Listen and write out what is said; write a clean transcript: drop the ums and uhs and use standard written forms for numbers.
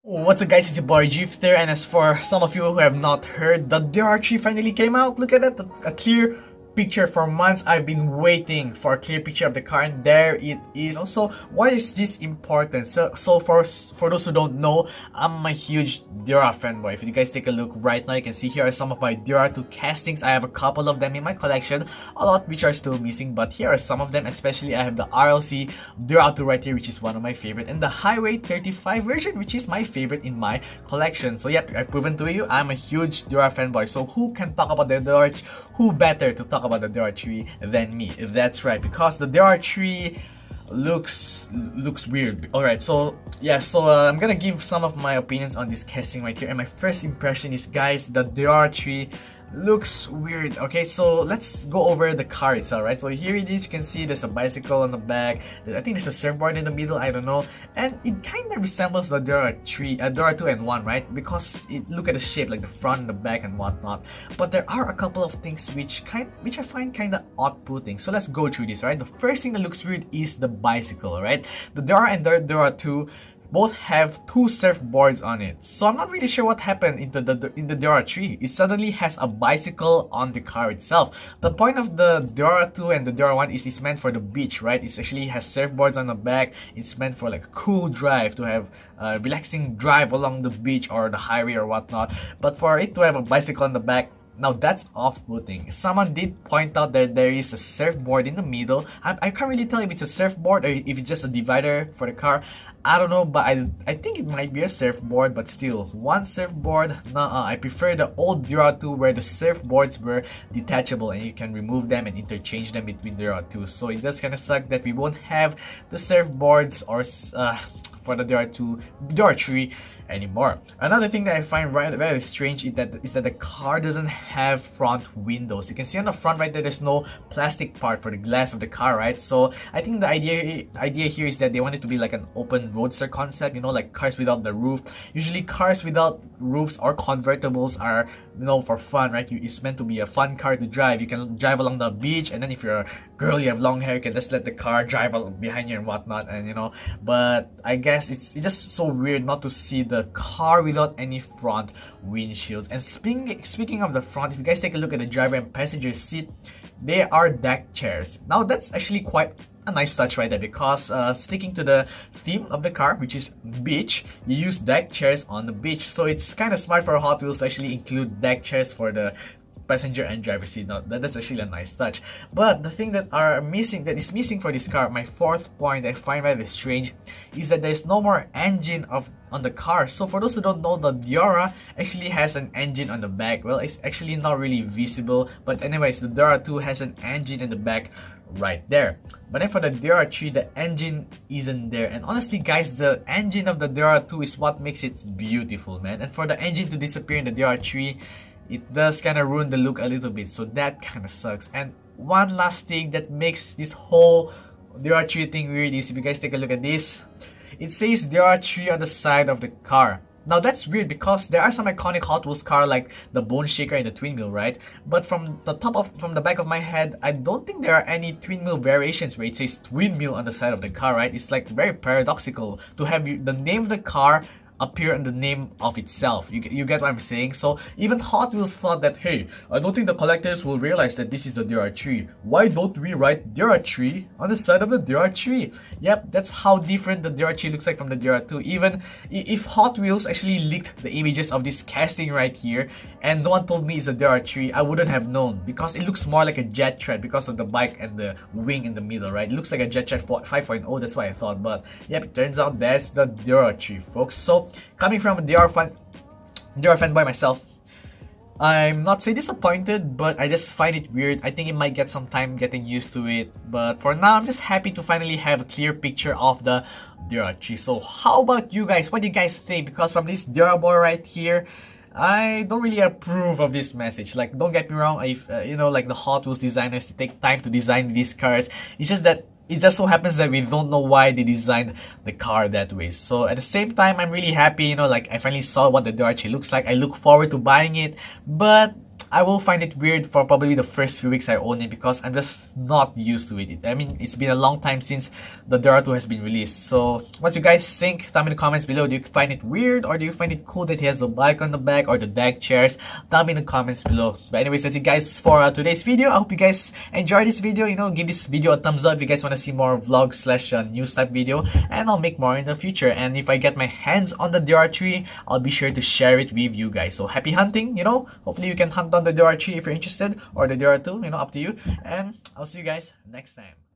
What's up guys, it's your boy Gifter, and as for some of you who have not heard, the Deora tree finally came out. Look at that, a clear picture. For months I've been waiting for a clear picture of the car, and there it is. Also, why is this important? So for those who don't know, I'm a huge Deora fanboy. If you guys take a look right now, you can see here are some of my Deora 2 castings. I have a couple of them in my collection, a lot which are still missing, but here are some of them. Especially I have the RLC Deora 2 right here, which is one of my favorite, and the Highway 35 version, which is my favorite in my collection. So yep, I've proven to you I'm a huge Deora fanboy. So who can talk about the Deora? Who better to talk about the Deora tree than me? That's right, because the Deora tree looks weird. Alright, so yeah, I'm gonna give some of my opinions on this casting right here, and my first impression is, guys, the Deora tree looks weird. Okay, so let's go over the car itself, right? So here it is. You can see there's a bicycle on the back. I think there's a surfboard in the middle, I don't know, and it kind of resembles the Deora 2 and 1, right? Because look at the shape, like the front and the back and whatnot. But there are a couple of things which I find kind of odd-putting. So let's go through this, right? The first thing that looks weird is the bicycle, right? The Deora and the Deora 2 both have two surfboards on it. So I'm not really sure what happened in the Deora tree. It suddenly has a bicycle on the car itself. The point of the Deora 2 and the Deora 1 is it's meant for the beach, right? It actually has surfboards on the back. It's meant for like a cool drive, to have a relaxing drive along the beach or the highway or whatnot. But for it to have a bicycle on the back, now that's off-putting. Someone did point out that there is a surfboard in the middle. I can't really tell if it's a surfboard or if it's just a divider for the car. I don't know, but I think it might be a surfboard, but still, one surfboard? Nuh-uh. I prefer the old Deora 2 where the surfboards were detachable and you can remove them and interchange them between Deora 2. So it does kind of suck that we won't have the surfboards or for the Deora 3 anymore. Another thing that I find very strange is that the car doesn't have front windows. You can see on the front right there, there's no plastic part for the glass of the car, right? So I think the idea here is that they want it to be like an open roadster concept, you know, like cars without the roof. Usually cars without roofs or convertibles are, you know, for fun, right? It's meant to be a fun car to drive. You can drive along the beach, and then if you're a girl, you have long hair, you can just let the car drive behind you and whatnot, and you know. But I guess it's just so weird not to see the car without any front windshields. And speaking of the front, if you guys take a look at the driver and passenger seat, they are deck chairs. Now that's actually quite a nice touch right there, because sticking to the theme of the car, which is beach, you use deck chairs on the beach. So it's kind of smart for Hot Wheels to actually include deck chairs for the passenger and driver seat. Now that's actually a nice touch. But the thing that is missing for this car, my fourth point I find rather strange, is that there's no more engine on the car. So for those who don't know, the Deora actually has an engine on the back. Well, it's actually not really visible, but anyways, the Deora 2 has an engine in the back right there. But then for the Deora 3, the engine isn't there. And honestly guys, the engine of the Deora 2 is what makes it beautiful, man. And for the engine to disappear in the Deora 3, it does kind of ruin the look a little bit, so that kind of sucks. And one last thing that makes this whole Deora 3 thing weird is, if you guys take a look at this, it says Deora 3 on the side of the car. Now that's weird because there are some iconic Hot Wheels car like the Bone Shaker and the Twin Mill, right? But from the back of my head, I don't think there are any Twin Mill variations where it says Twin Mill on the side of the car, right? It's like very paradoxical to have the name of the car appear in the name of itself. You get what I'm saying? So even Hot Wheels thought that, hey, I don't think the collectors will realize that this is the Deora 3. Why don't we write Deora 3 on the side of the Deora 3? Yep, that's how different the Deora 3 looks like from the Deora 2. Even if Hot Wheels actually leaked the images of this casting right here and no one told me it's a Deora 3, I wouldn't have known, because it looks more like a jet tread because of the bike and the wing in the middle, right? It looks like a jet tread 5.0, that's why I thought. But yep, it turns out that's the Deora 3, folks. So coming from a Deora fanboy myself, I'm not say disappointed, but I just find it weird. I think it might get some time getting used to it, but for now I'm just happy to finally have a clear picture of the Deora 3. So how about you guys? What do you guys think? Because from this Deora boy right here, I don't really approve of this message. Like, don't get me wrong, if you know, like the Hot Wheels designers, they take time to design these cars. It's just that it just so happens that we don't know why they designed the car that way. So at the same time, I'm really happy, you know, like I finally saw what the Deora 3 looks like. I look forward to buying it, but I will find it weird for probably the first few weeks I own it because I'm just not used to it. I mean, it's been a long time since the Deora 2 has been released. So what do you guys think? Tell me in the comments below. Do you find it weird, or do you find it cool that he has the bike on the back or the deck chairs? Tell me in the comments below. But anyways, that's it guys for today's video. I hope you guys enjoyed this video. You know, give this video a thumbs up if you guys want to see more vlog slash news type video, and I'll make more in the future. And if I get my hands on the Deora 3, I'll be sure to share it with you guys. So happy hunting, you know. Hopefully you can hunt on the Deora 3 if you're interested, or the Deora 2, you know, up to you. And I'll see you guys next time.